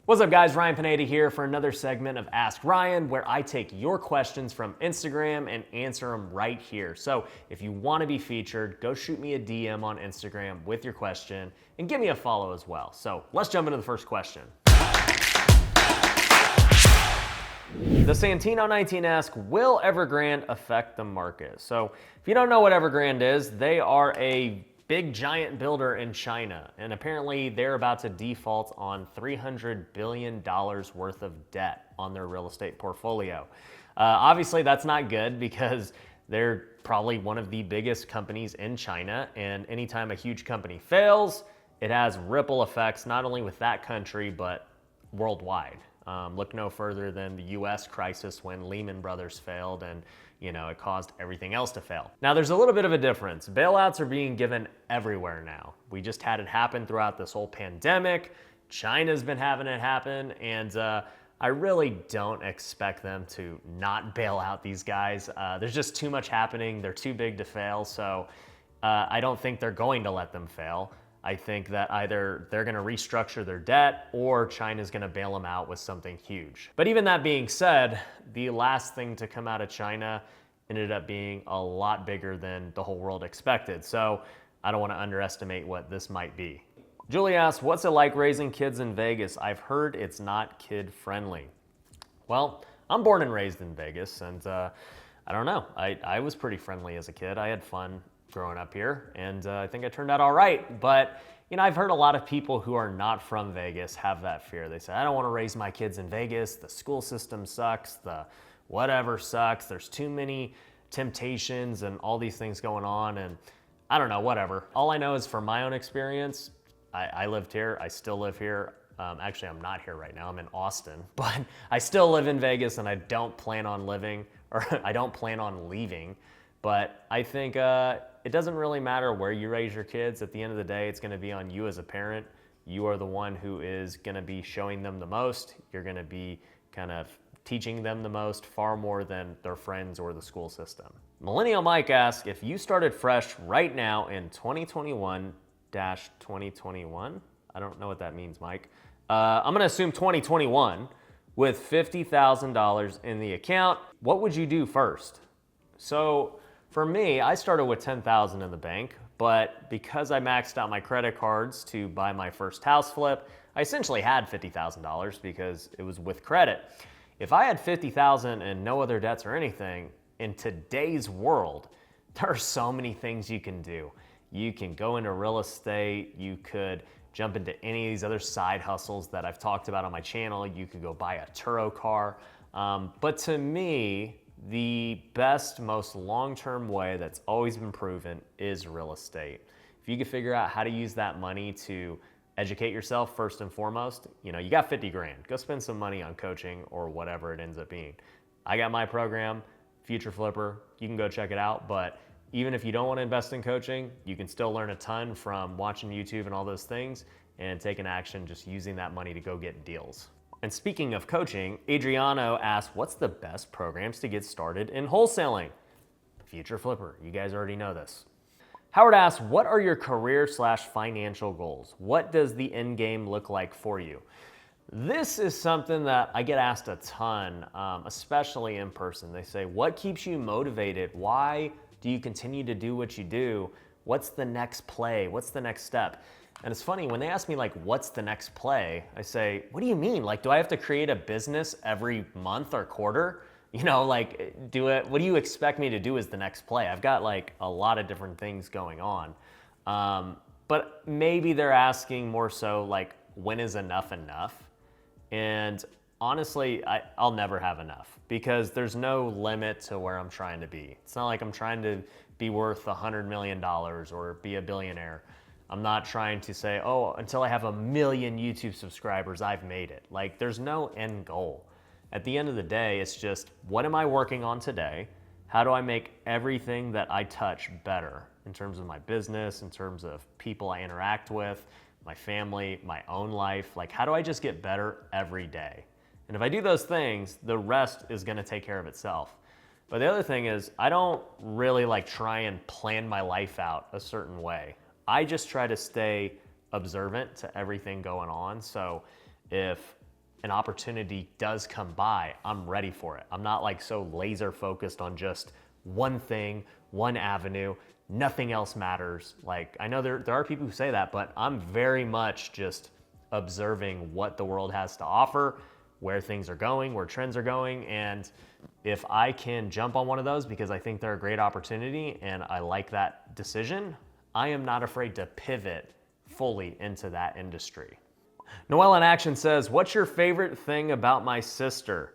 What's up guys, Ryan Pineda here for another segment of Ask Ryan, where I take your questions from Instagram and answer them right here. So if you want to be featured, go shoot me a DM on Instagram with your question and give me a follow as well. So let's jump into the first question. The Santino19 asks, will Evergrande affect the market? So if you don't know what Evergrande is, they are a big giant builder in China, and apparently they're about to default on $300 billion worth of debt on their real estate portfolio. Obviously that's not good because they're probably one of the biggest companies in China, and anytime a huge company fails, it has ripple effects not only with that country but worldwide. Look no further than the US crisis when Lehman Brothers failed and it caused everything else to fail. Now there's a little bit of a difference. Bailouts are being given everywhere now. We just had it happen throughout this whole pandemic. China's been having it happen, and I really don't expect them to not bail out these guys. There's just too much happening. They're too big to fail, so I don't think they're going to let them fail. I think that either they're going to restructure their debt or China's going to bail them out with something huge. But even that being said, the last thing to come out of China ended up being a lot bigger than the whole world expected. So I don't want to underestimate what this might be. Julie asks, what's it like raising kids in Vegas? I've heard it's not kid friendly. Well, I'm born and raised in Vegas, and I don't know. I was pretty friendly as a kid. I had fun growing up here, and I think I turned out all right. But I've heard a lot of people who are not from Vegas have that fear. They say, I don't want to raise my kids in Vegas. The school system sucks. The whatever sucks. There's too many temptations and all these things going on, and I don't know, whatever. All I know is from my own experience, I lived here. I still live here. Actually, I'm not here right now. I'm in Austin, but I still live in Vegas, and I don't plan on living, or I don't plan on leaving. But I think it doesn't really matter where you raise your kids. At the end of the day, it's going to be on you as a parent. You are the one who is going to be showing them the most. You're going to be kind of teaching them the most, far more than their friends or the school system. Millennial Mike asks, if you started fresh right now in 2021-2021, I don't know what that means, Mike. I'm going to assume 2021, with $50,000 in the account, what would you do first? So for me, I started with $10,000 in the bank, but because I maxed out my credit cards to buy my first house flip, I essentially had $50,000 because it was with credit. If I had $50,000 and no other debts or anything, in today's world, there are so many things you can do. You can go into real estate, you could jump into any of these other side hustles that I've talked about on my channel, you could go buy a Turo car. But to me, the best, most long-term way that's always been proven is real estate. If you can figure out how to use that money to educate yourself first and foremost, you got 50 grand. Go spend some money on coaching or whatever it ends up being. I got my program, Future Flipper. You can go check it out. But even if you don't want to invest in coaching, you can still learn a ton from watching YouTube and all those things and taking action just using that money to go get deals. And speaking of coaching, Adriano asked, what's the best programs to get started in wholesaling? Future Flipper, you guys already know this. Howard asks, what are your career/financial goals? What does the end game look like for you? This is something that I get asked a ton, especially in person. They say, what keeps you motivated? Why do you continue to do what you do? What's the next play? What's the next step? And it's funny, when they ask me what's the next play? I say, what do you mean? Do I have to create a business every month or quarter? What do you expect me to do as the next play? I've got a lot of different things going on. But maybe they're asking more so when is enough enough? And honestly, I'll never have enough because there's no limit to where I'm trying to be. It's not like I'm trying to be worth $100 million or be a billionaire. I'm not trying to say, oh, until I have 1 million YouTube subscribers, I've made it. There's no end goal. At the end of the day, it's just, what am I working on today? How do I make everything that I touch better in terms of my business, in terms of people I interact with, my family, my own life? How do I just get better every day? And if I do those things, the rest is gonna take care of itself. But the other thing is, I don't really try and plan my life out a certain way. I just try to stay observant to everything going on. So if an opportunity does come by, I'm ready for it. I'm not like so laser focused on just one thing, one avenue, nothing else matters. Like, I know there are people who say that, but I'm very much just observing what the world has to offer, where things are going, where trends are going, and if I can jump on one of those because I think they're a great opportunity and I like that decision, I am not afraid to pivot fully into that industry. Noelle in Action says, what's your favorite thing about my sister?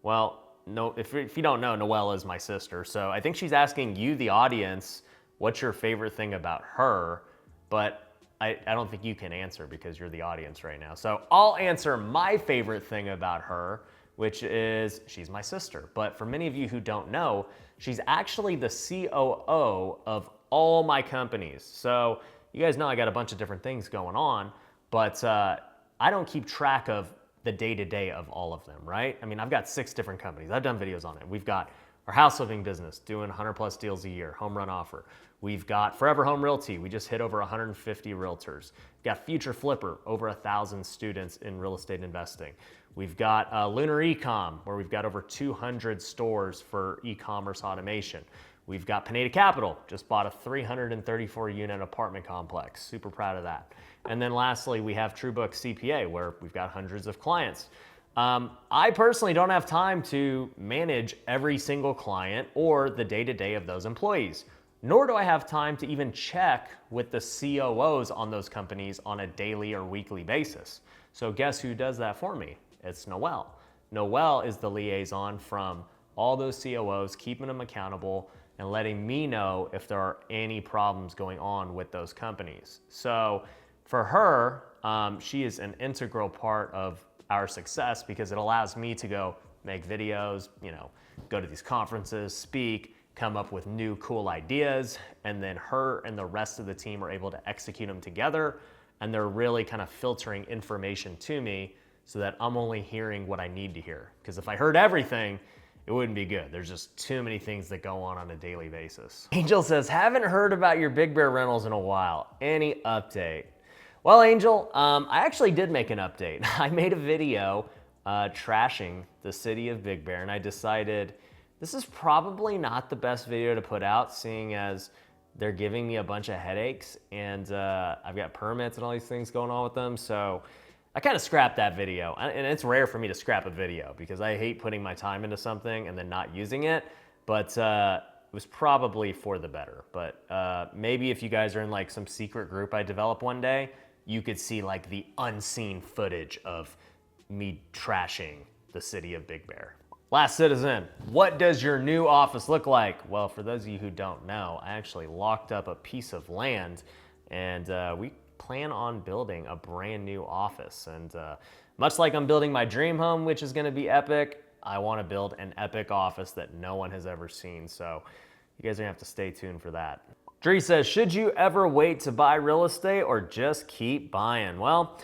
Well, no, if you don't know, Noelle is my sister, so I think she's asking you, the audience, what's your favorite thing about her, but I don't think you can answer because you're the audience right now. So I'll answer my favorite thing about her, which is she's my sister. But for many of you who don't know, she's actually the COO of all my companies. So you guys know I got a bunch of different things going on, but I don't keep track of the day-to-day of all of them, right? I mean, I've got 6 different companies. I've done videos on it. We've got our house flipping business doing 100 plus deals a year, home run offer. We've got Forever Home Realty. We just hit over 150 realtors. We've got Future Flipper, over 1,000 students in real estate investing. We've got Lunar Ecom, where we've got over 200 stores for e-commerce automation. We've got Pineda Capital, just bought a 334 unit apartment complex. Super proud of that. And then lastly, we have TrueBook CPA, where we've got hundreds of clients. I personally don't have time to manage every single client or the day-to-day of those employees, nor do I have time to even check with the COOs on those companies on a daily or weekly basis. So guess who does that for me? It's Noelle. Noelle is the liaison from all those COOs, keeping them accountable and letting me know if there are any problems going on with those companies. So for her, she is an integral part of our success because it allows me to go make videos, go to these conferences, speak, come up with new cool ideas, and then her and the rest of the team are able to execute them together, and they're really kind of filtering information to me so that I'm only hearing what I need to hear. Because if I heard everything, it wouldn't be good. There's just too many things that go on a daily basis. Angel says, haven't heard about your Big Bear rentals in a while. Any update? Well, Angel, I actually did make an update. I made a video trashing the city of Big Bear, and I decided this is probably not the best video to put out, seeing as they're giving me a bunch of headaches, and I've got permits and all these things going on with them, so I kind of scrapped that video. And it's rare for me to scrap a video because I hate putting my time into something and then not using it, but it was probably for the better. But maybe if you guys are in like some secret group I develop one day, you could see like the unseen footage of me trashing the city of Big Bear. Last citizen, what does your new office look like? Well, for those of you who don't know, I actually locked up a piece of land, and we plan on building a brand new office. And much like I'm building my dream home, which is gonna be epic, I wanna build an epic office that no one has ever seen. So you guys are gonna have to stay tuned for that. Dree says, should you ever wait to buy real estate or just keep buying? Well,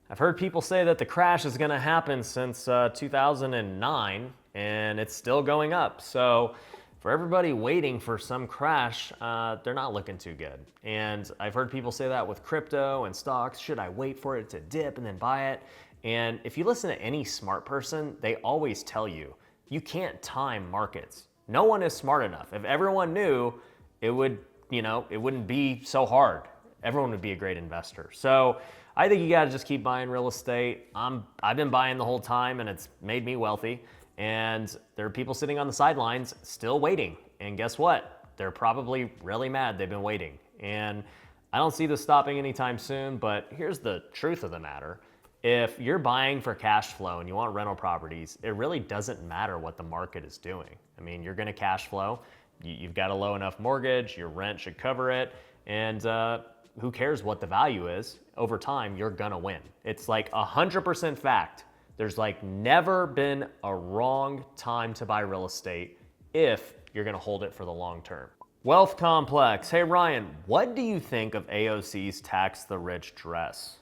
I've heard people say that the crash is gonna happen since 2009, and it's still going up. So for everybody waiting for some crash, they're not looking too good. And I've heard people say that with crypto and stocks. Should I wait for it to dip and then buy it? And if you listen to any smart person, they always tell you, you can't time markets. No one is smart enough. If everyone knew, it would, it wouldn't be so hard. Everyone would be a great investor. So I think you gotta just keep buying real estate. I've been buying the whole time, and it's made me wealthy. And there are people sitting on the sidelines still waiting. And guess what? They're probably really mad they've been waiting. And I don't see this stopping anytime soon, but here's the truth of the matter. If you're buying for cash flow and you want rental properties, it really doesn't matter what the market is doing. I mean, you're gonna cash flow. You've got a low enough mortgage, your rent should cover it, and who cares what the value is? Over time, you're gonna win. It's like 100% fact. There's like never been a wrong time to buy real estate if you're gonna hold it for the long term. Wealth Complex, hey Ryan, what do you think of AOC's Tax The Rich dress?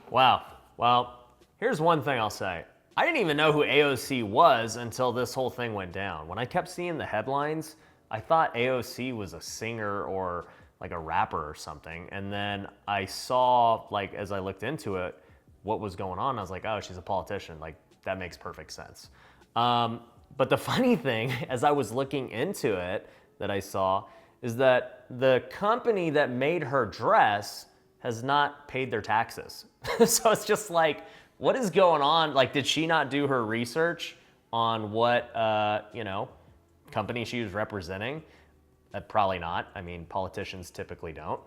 Wow, well, here's one thing I'll say. I didn't even know who AOC was until this whole thing went down. When I kept seeing the headlines, I thought AOC was a singer or like a rapper or something. And then I saw, like, as I looked into it, what was going on. I was like, oh, she's a politician. Like, that makes perfect sense. But the funny thing, as I was looking into it, that I saw, is that the company that made her dress has not paid their taxes. So it's just like, what is going on? Like, did she not do her research on what, company she was representing? Probably not. I mean, politicians typically don't.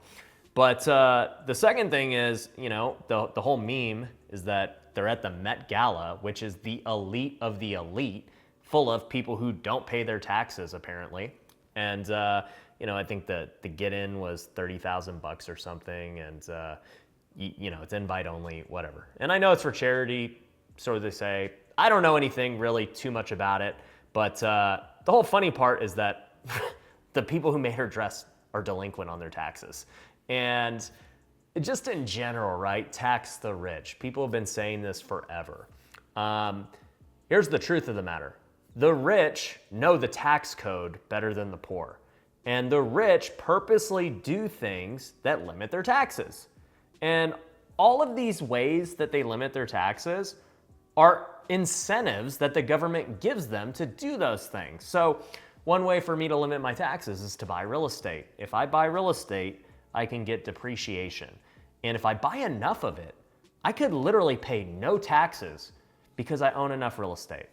But the second thing is, the whole meme is that they're at the Met Gala, which is the elite of the elite, full of people who don't pay their taxes, apparently. And, I think the get-in was $30,000 or something, and, it's invite only, whatever. And I know it's for charity, so they say. I don't know anything really too much about it, but the whole funny part is that the people who made her dress are delinquent on their taxes. And just in general, right? Tax the rich. People have been saying this forever. Here's the truth of the matter. The rich know the tax code better than the poor. And the rich purposely do things that limit their taxes. And all of these ways that they limit their taxes are incentives that the government gives them to do those things. So one way for me to limit my taxes is to buy real estate. If I buy real estate, I can get depreciation. And if I buy enough of it, I could literally pay no taxes because I own enough real estate.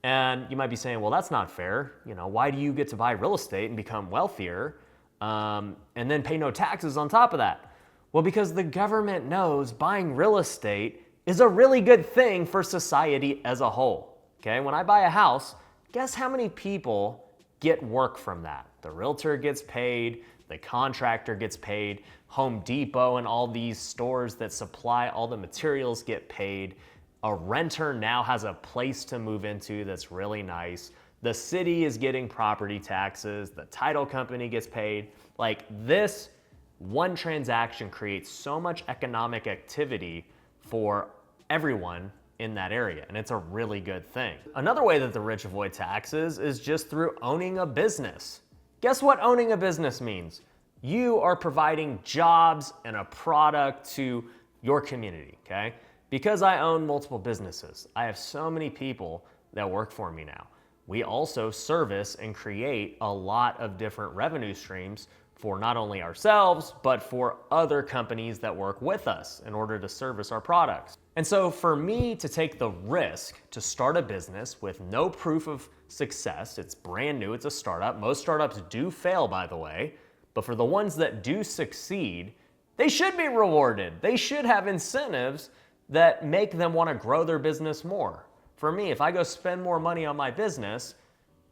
And you might be saying, well, that's not fair. Why do you get to buy real estate and become wealthier and then pay no taxes on top of that? Well, because the government knows buying real estate is a really good thing for society as a whole. Okay, when I buy a house, guess how many people get work from that? The realtor gets paid, the contractor gets paid, Home Depot and all these stores that supply all the materials get paid. A renter now has a place to move into that's really nice. The city is getting property taxes, the title company gets paid. Like, this one transaction creates so much economic activity for everyone in that area, and it's a really good thing. Another way that the rich avoid taxes is just through owning a business. Guess what owning a business means? You are providing jobs and a product to your community, okay? Because I own multiple businesses, I have so many people that work for me now. We also service and create a lot of different revenue streams for not only ourselves, but for other companies that work with us in order to service our products. And so for me to take the risk to start a business with no proof of success, it's brand new, it's a startup. Most startups do fail, by the way, but for the ones that do succeed, they should be rewarded. They should have incentives that make them want to grow their business more. For me, if I go spend more money on my business,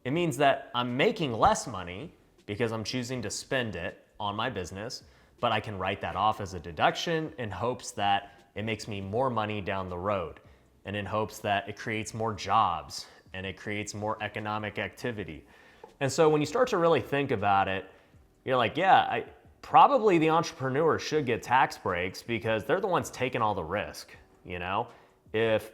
it means that I'm making less money because I'm choosing to spend it on my business, but I can write that off as a deduction in hopes that it makes me more money down the road, and in hopes that it creates more jobs and it creates more economic activity. And so when you start to really think about it, you're like, yeah, probably the entrepreneur should get tax breaks because they're the ones taking all the risk. If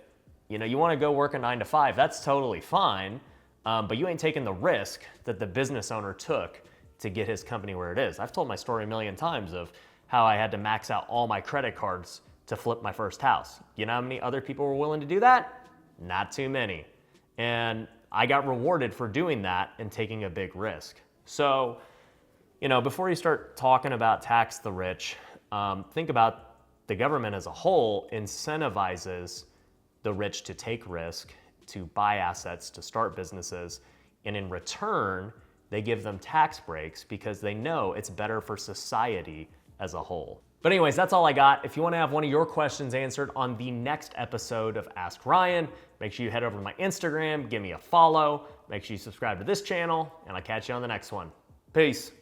you want to go work a 9-to-5, that's totally fine. But you ain't taking the risk that the business owner took to get his company where it is. I've told my story a million times of how I had to max out all my credit cards to flip my first house. You know how many other people were willing to do that? Not too many. And I got rewarded for doing that and taking a big risk. So, before you start talking about tax the rich, think about the government as a whole incentivizes the rich to take risk, to buy assets, to start businesses, and in return, they give them tax breaks because they know it's better for society as a whole. But anyways, that's all I got. If you want to have one of your questions answered on the next episode of Ask Ryan, make sure you head over to my Instagram, give me a follow, make sure you subscribe to this channel, and I'll catch you on the next one. Peace.